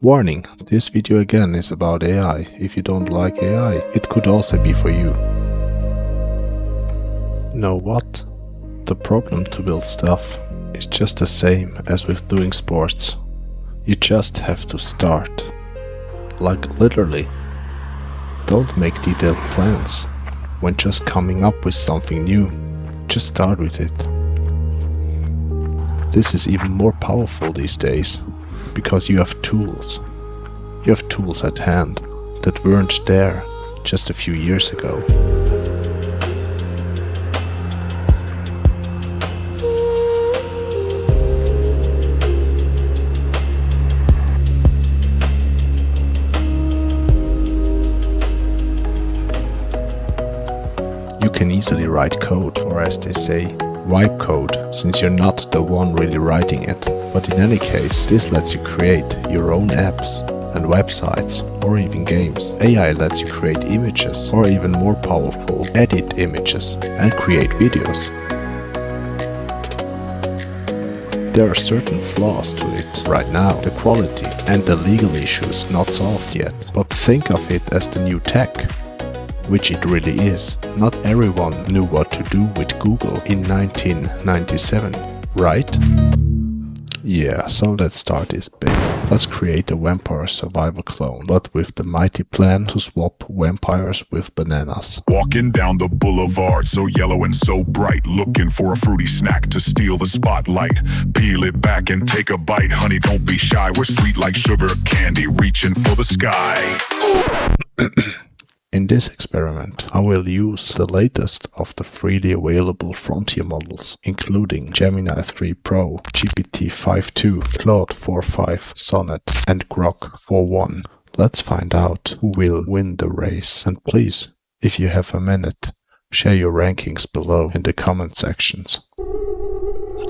Warning, this video again is about AI. If you don't like AI, it could also be for you. Know what? The problem to build stuff is just the same as with doing sports. You just have to start. Like literally. Don't make detailed plans when just coming up with something new. Just start with it. This is even more powerful these days because you have tools. You have tools at hand that weren't there just a few years ago. You can easily write code, or as they say, wipe code, since you're not the one really writing it. But in any case, this lets you create your own apps and websites, or even games. AI lets you create images, or even more powerful, edit images and create videos. There are certain flaws to it right now, the quality and the legal issues not solved yet. But think of it as the new tech, which it really is. Not everyone knew what to do with Google in 1997, right? Yeah, so let's start this big. Let's create a vampire survival clone, but with the mighty plan to swap vampires with bananas. Walking down the boulevard, so yellow and so bright, looking for a fruity snack to steal the spotlight. Peel it back and take a bite, honey, don't be shy. We're sweet like sugar candy, reaching for the sky. In this experiment, I will use the latest of the freely available frontier models, including Gemini 3 Pro, GPT 5.2, Claude 4.5 Sonnet, and Grok 4.1. Let's find out who will win the race. And please, if you have a minute, share your rankings below in the comment sections.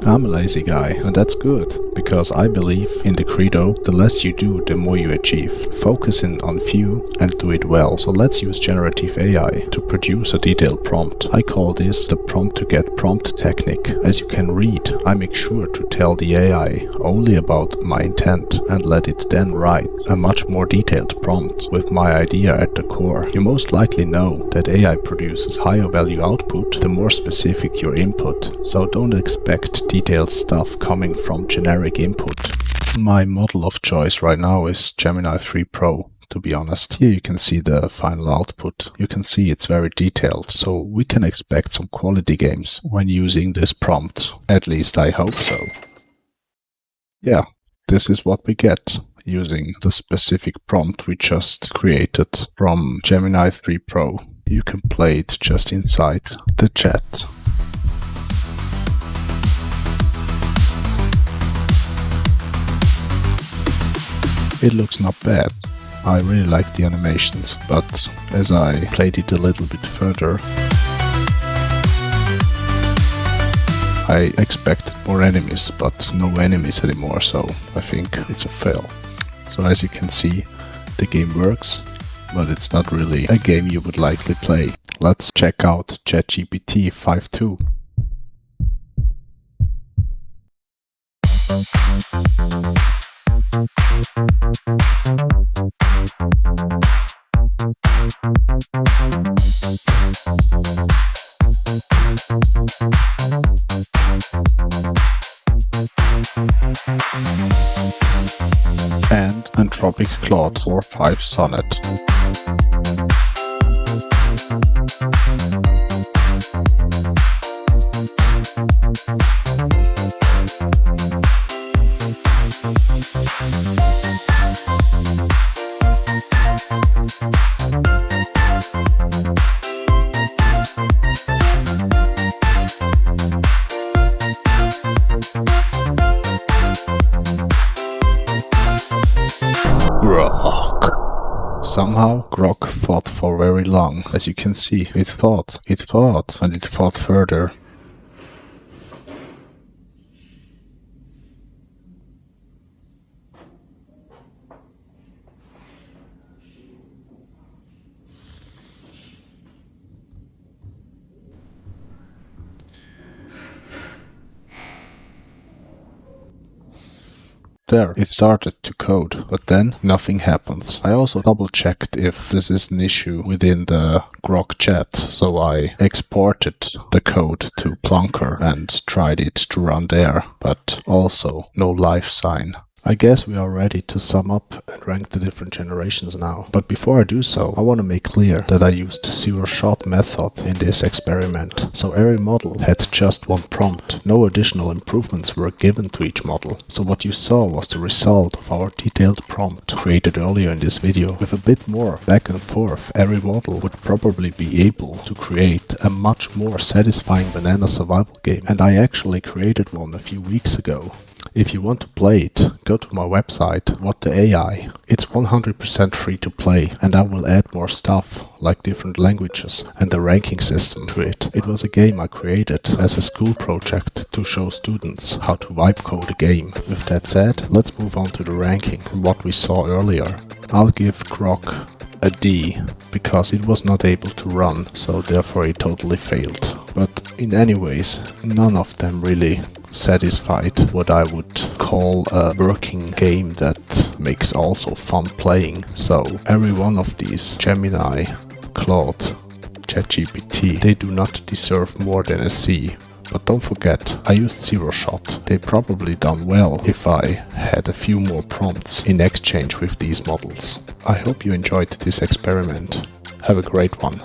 I'm a lazy guy, and that's good, because I believe in the credo, the less you do, the more you achieve. Focusing on few and do it well. So let's use generative AI to produce a detailed prompt. I call this the prompt to get prompt technique. As you can read, I make sure to tell the AI only about my intent and let it then write a much more detailed prompt with my idea at the core. You most likely know that AI produces higher value output the more specific your input, so don't expect detailed stuff coming from generic input. My model of choice right now is Gemini 3 Pro, to be honest. Here you can see the final output. You can see it's very detailed, so we can expect some quality games when using this prompt. At least I hope so. Yeah, this is what we get using the specific prompt we just created from Gemini 3 Pro. You can play it just inside the chat. It looks not bad. I really like the animations, but as I played it a little bit further, I expected more enemies, but no enemies anymore, so I think it's a fail. So as you can see, the game works, but it's not really a game you would likely play. Let's check out ChatGPT 5.2. And Anthropic Claude 4.5 Sonnet. Grok. Somehow, Grok thought for very long. As you can see, it thought, and it thought further. there, it started to code, but then nothing happens. I also double checked if this is an issue within the Grok chat, so I exported the code to Plunker and tried it to run there, but also no live sign. I guess we are ready to sum up and rank the different generations now. But before I do so, I want to make clear that I used zero-shot method in this experiment. So every model had just one prompt. No additional improvements were given to each model. So what you saw was the result of our detailed prompt created earlier in this video. With a bit more back and forth, every model would probably be able to create a much more satisfying banana survival game. And I actually created one a few weeks ago. If you want to play it, go to my website, What the AI. It's 100% free to play, and I will add more stuff, like different languages and the ranking system to it. It was a game I created as a school project to show students how to vibe code a game. With that said, let's move on to the ranking from what we saw earlier. I'll give Grok a D, because it was not able to run, so therefore it totally failed. But in any ways, none of them really satisfied what I would call a working game that makes also fun playing. So every one of these, Gemini, Claude, ChatGPT, they do not deserve more than a C. But don't forget, I used zero-shot. They probably done well if I had a few more prompts in exchange with these models. I hope you enjoyed this experiment. Have a great one.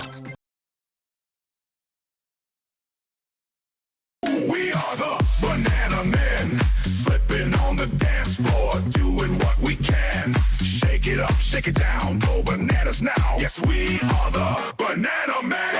We are the Banana Men, slipping on the dance floor, doing what we can. Shake it up, shake it down, go bananas now. Yes, we are the Banana Men.